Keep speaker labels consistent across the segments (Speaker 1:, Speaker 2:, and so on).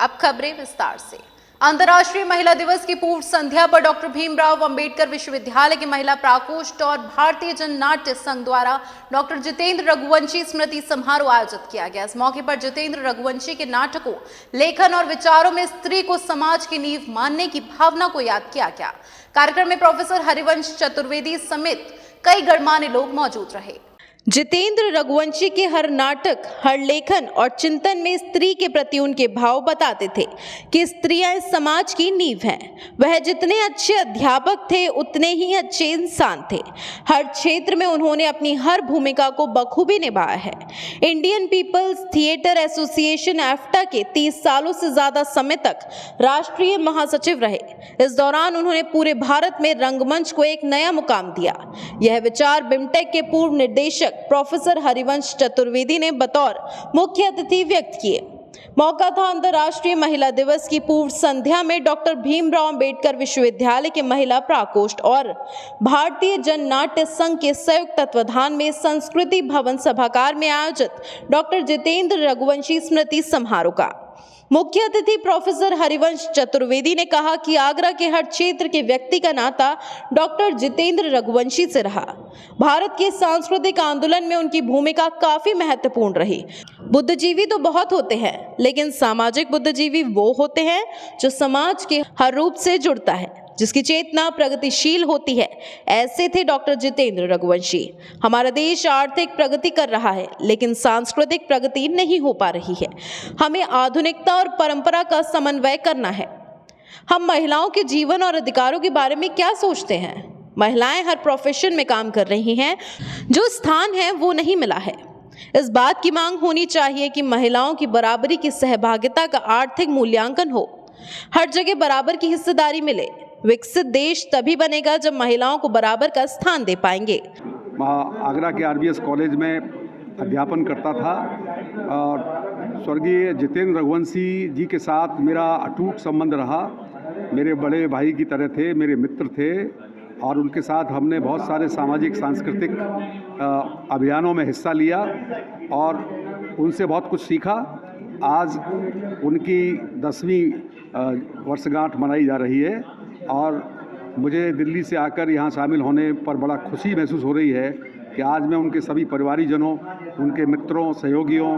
Speaker 1: अब खबरें विस्तार से। अंतर्राष्ट्रीय महिला दिवस की पूर्व संध्या पर डॉक्टर भीमराव अंबेडकर विश्वविद्यालय की महिला प्रकोष्ठ और भारतीय जन नाट्य संघ द्वारा डॉक्टर जितेंद्र रघुवंशी स्मृति समारोह आयोजित किया गया। इस मौके पर जितेंद्र रघुवंशी के नाटकों, लेखन और विचारों में स्त्री को समाज की नींव मानने की भावना को याद किया गया। कार्यक्रम में प्रोफेसर हरिवंश चतुर्वेदी समेत कई गणमान्य लोग मौजूद रहे। जितेंद्र रघुवंशी के हर नाटक, हर लेखन और चिंतन में स्त्री के प्रति उनके भाव बताते थे कि स्त्रियां इस समाज की नींव हैं। वह जितने अच्छे अध्यापक थे उतने ही अच्छे इंसान थे। हर क्षेत्र में उन्होंने अपनी हर भूमिका को बखूबी निभाया है। इंडियन पीपल्स थिएटर एसोसिएशन एफ्टा के 30 सालों से ज्यादा समय तक राष्ट्रीय महासचिव रहे। इस दौरान उन्होंने पूरे भारत में रंगमंच को एक नया मुकाम दिया। यह विचार बिमटेक के पूर्व निर्देशक प्रोफेसर हरिवंश चतुर्वेदी ने बतौर मुख्य अतिथि व्यक्त किए। मौका था अंतर्राष्ट्रीय महिला दिवस की पूर्व संध्या में डॉक्टर भीमराव अंबेडकर विश्वविद्यालय के महिला प्रकोष्ठ और भारतीय जन नाट्य संघ के संयुक्त तत्वाधान में संस्कृति भवन सभागार में आयोजित डॉक्टर जितेंद्र रघुवंशी स्मृति समारोह का। मुख्य अतिथि प्रोफेसर हरिवंश चतुर्वेदी ने कहा कि आगरा के हर क्षेत्र के व्यक्ति का नाता डॉक्टर जितेंद्र रघुवंशी से रहा। भारत के सांस्कृतिक आंदोलन में उनकी भूमिका काफी महत्वपूर्ण रही। बुद्धिजीवी तो बहुत होते हैं, लेकिन सामाजिक बुद्धिजीवी वो होते हैं जो समाज के हर रूप से जुड़ता है, जिसकी चेतना प्रगतिशील होती है। ऐसे थे डॉक्टर जितेंद्र रघुवंशी। हमारा देश आर्थिक प्रगति कर रहा है, लेकिन सांस्कृतिक प्रगति नहीं हो पा रही है। हमें आधुनिकता और परंपरा का समन्वय करना है। हम महिलाओं के जीवन और अधिकारों के बारे में क्या सोचते हैं? महिलाएं हर प्रोफेशन में काम कर रही हैं, जो स्थान है वो नहीं मिला है। इस बात की मांग होनी चाहिए कि महिलाओं की बराबरी की सहभागिता का आर्थिक मूल्यांकन हो, हर जगह बराबर की हिस्सेदारी मिले। विकसित देश तभी बनेगा जब महिलाओं को बराबर का स्थान दे पाएंगे।
Speaker 2: आगरा के आरबीएस कॉलेज में अध्यापन करता था और स्वर्गीय जितेंद्र रघुवंशी जी के साथ मेरा अटूट संबंध रहा। मेरे बड़े भाई की तरह थे, मेरे मित्र थे और उनके साथ हमने बहुत सारे सामाजिक सांस्कृतिक अभियानों में हिस्सा लिया और उनसे बहुत कुछ सीखा। आज उनकी 10वीं वर्षगांठ मनाई जा रही है और मुझे दिल्ली से आकर यहाँ शामिल होने पर बड़ा खुशी महसूस हो रही है कि आज मैं उनके सभी परिवारीजनों, उनके मित्रों, सहयोगियों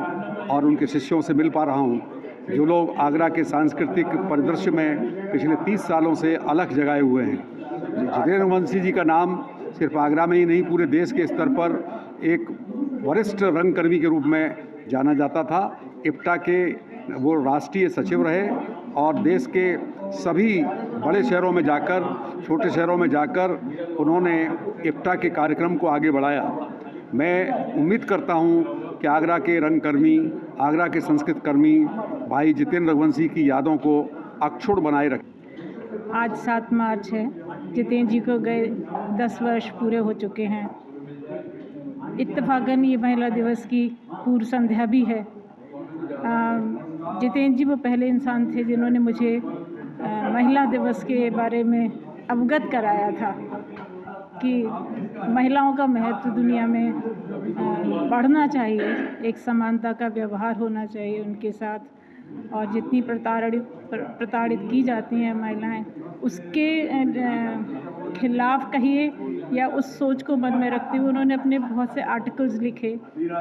Speaker 2: और उनके शिष्यों से मिल पा रहा हूँ, जो लोग आगरा के सांस्कृतिक परिदृश्य में पिछले 30 सालों से अलग जगाए हुए हैं। जितेंद्र रघुवंशी जी का नाम सिर्फ आगरा में ही नहीं, पूरे देश के स्तर पर एक वरिष्ठ रंगकर्मी के रूप में जाना जाता था। इफ्टा के वो राष्ट्रीय सचिव रहे और देश के सभी बड़े शहरों में जाकर, छोटे शहरों में जाकर उन्होंने इफ्टा के कार्यक्रम को आगे बढ़ाया। मैं उम्मीद करता हूँ कि आगरा के रंगकर्मी, आगरा के संस्कृत कर्मी भाई जितेंद्र रघुवंशी की यादों को अक्षुण्ण बनाए रखें।
Speaker 3: आज 7 मार्च है। जितेंद्र जी को गए 10 वर्ष पूरे हो चुके हैं। इत्तेफाकन ये महिला दिवस की पूर्व संध्या भी है। जितेंद्र जी वो पहले इंसान थे जिन्होंने मुझे महिला दिवस के बारे में अवगत कराया था कि महिलाओं का महत्व दुनिया में बढ़ना चाहिए, एक समानता का व्यवहार होना चाहिए उनके साथ और जितनी प्रताड़ित की जाती हैं महिलाएं, उसके खिलाफ कहिए या उस सोच को मन में रखते हुए उन्होंने अपने बहुत से आर्टिकल्स लिखे,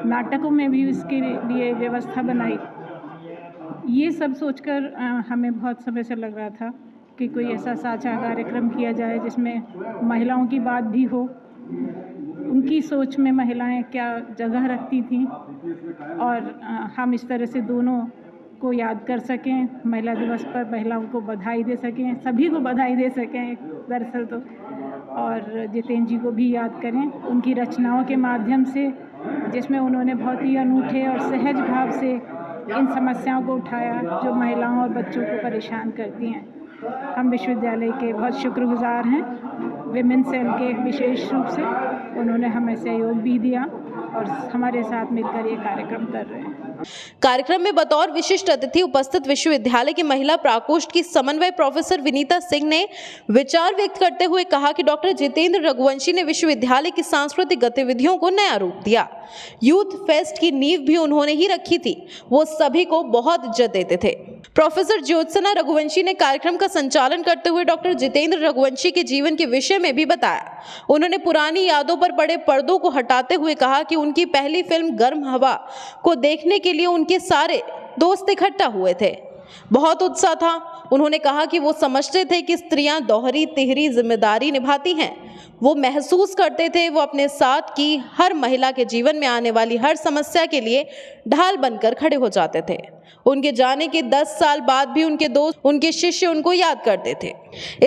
Speaker 3: नाटकों में भी इसके लिए व्यवस्था बनाई। ये सब सोचकर हमें बहुत समय से लग रहा था कि कोई ऐसा साझा कार्यक्रम किया जाए जिसमें महिलाओं की बात भी हो, उनकी सोच में महिलाएं क्या जगह रखती थीं और हम इस तरह से दोनों को याद कर सकें। महिला दिवस पर महिलाओं को बधाई दे सकें, सभी को बधाई दे सकें दरअसल तो, और जितेंद्र जी को भी याद करें उनकी रचनाओं के माध्यम से, जिसमें उन्होंने बहुत ही अनूठे और सहज भाव से इन समस्याओं को उठाया जो महिलाओं और बच्चों को परेशान करती हैं। हम विश्वविद्यालय के बहुत शुक्रगुजार हैं, विमेन सेल के विशेष रूप से उन्होंने हमें सहयोग भी दिया और हमारे साथ मिलकर ये कार्यक्रम कर रहे हैं।
Speaker 1: कार्यक्रम में बतौर विशिष्ट अतिथि उपस्थित विश्वविद्यालय की महिला प्रकोष्ठ की समन्वय प्रोफेसर विनीता सिंह ने विचार व्यक्त करते हुए कहा कि डॉक्टर जितेंद्र रघुवंशी ने विश्वविद्यालय की सांस्कृतिक गतिविधियों को नया रूप दिया। यूथ फेस्ट की नींव भी उन्होंने ही रखी थी। वो सभी को बहुत इज्जत देते थे। प्रोफेसर ज्योत्सना रघुवंशी ने कार्यक्रम का संचालन करते हुए डॉक्टर जितेंद्र रघुवंशी के जीवन के विषय में भी बताया। उन्होंने पुरानी यादों पर पड़े पर्दों को हटाते हुए कहा कि उनकी पहली फिल्म गर्म हवा को देखने के लिए उनके सारे दोस्त इकट्ठा हुए थे। बहुत उत्साह था। उन्होंने कहा कि वो समझते थे कि स्त्रियां दोहरी तिहरी जिम्मेदारी निभाती हैं। वो महसूस करते थे वो अपने साथ की हर महिला के जीवन में आने वाली हर समस्या के लिए ढाल बनकर खड़े हो जाते थे। उनके जाने के 10 साल बाद भी उनके दोस्त, उनके शिष्य उनको याद करते थे।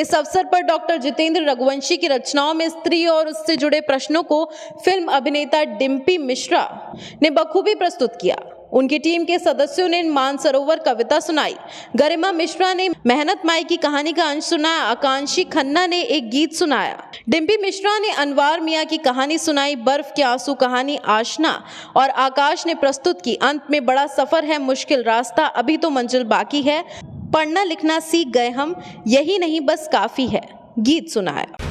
Speaker 1: इस अवसर पर डॉक्टर जितेंद्र रघुवंशी की रचनाओं में स्त्री और उससे जुड़े प्रश्नों को फिल्म अभिनेता डिम्पी मिश्रा ने बखूबी प्रस्तुत किया। उनकी टीम के सदस्यों ने मानसरोवर कविता सुनाई। गरिमा मिश्रा ने मेहनत माई की कहानी का अंश सुनाया। आकांक्षी खन्ना ने एक गीत सुनाया। डिम्पी मिश्रा ने अनवार मियां की कहानी सुनाई। बर्फ के आंसू कहानी आशना और आकाश ने प्रस्तुत की। अंत में बड़ा सफर है, मुश्किल रास्ता, अभी तो मंजिल बाकी है, पढ़ना लिखना सीख गए हम, यही नहीं बस काफी है, गीत सुनाया।